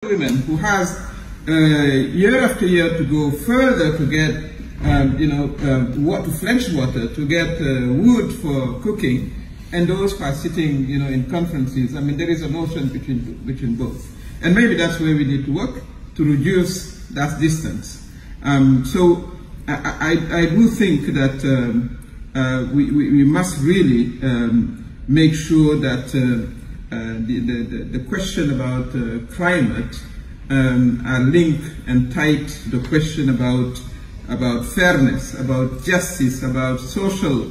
women who has year after year to go further to get fresh water, to get wood for cooking, and those who are sitting in conferences. I mean, there is an ocean between both, and maybe that's where we need to work to reduce that distance. So I do think that we must really make sure that the question about climate are linked and tied to the question about fairness, about justice, about social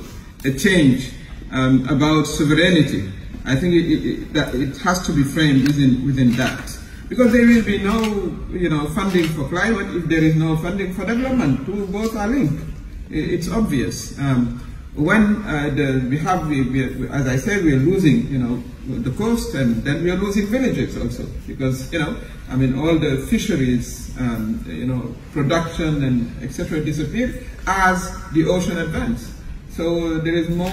change, about sovereignty. I think it has to be framed within that, because there will be no funding for climate if there is no funding for development. Both are linked. It's obvious. When as I said, we are losing the coast, and then we are losing villages also, because I mean, all the fisheries production and etc. disappeared as the ocean advanced. So there is more,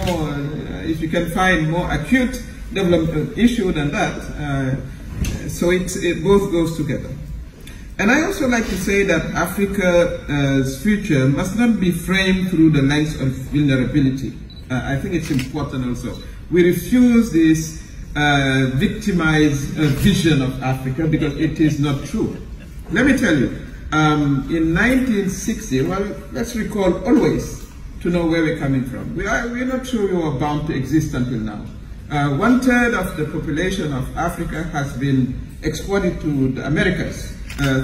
if you can find more acute development issue than that, so it both goes together. And I also like to say that Africa's future must not be framed through the lens of vulnerability. I think it's important also. We refuse this victimized vision of Africa, because it is not true. Let me tell you, in 1960, well, let's recall always to know where we're coming from. We're not sure we were bound to exist until now. 1/3 of the population of Africa has been exported to the Americas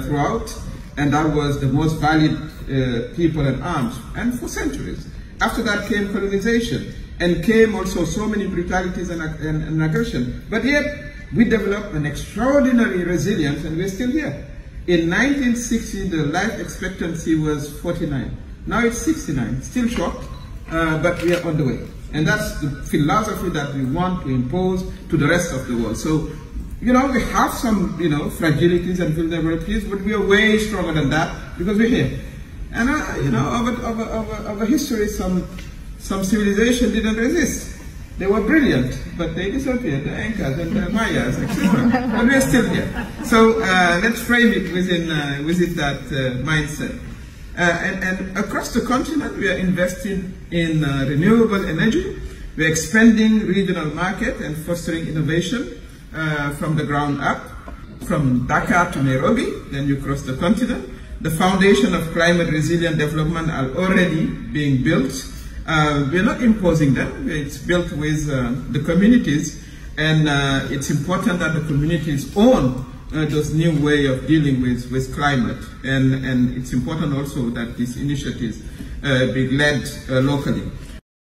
throughout, and that was the most valued people and arms, and for centuries. After that came colonization, and came also so many brutalities and aggression. But yet, we developed an extraordinary resilience, and we're still here. In 1960, the life expectancy was 49. Now it's 69, still short, but we are on the way. And that's the philosophy that we want to impose to the rest of the world. So, we have some, fragilities and vulnerabilities, but we are way stronger than that, because we're here. And, over history, some civilization didn't resist. They were brilliant, but they disappeared, the Incas and the Mayas, etc. But we're still here. So let's frame it within that mindset. And across the continent, we are investing in renewable energy. We're expanding regional market and fostering innovation from the ground up, from Dakar to Nairobi. Then you cross the continent. The foundation of climate resilient development are already being built. We're not imposing them. It's built with the communities, and it's important that the communities own this new way of dealing with climate, and it's important also that these initiatives be led locally.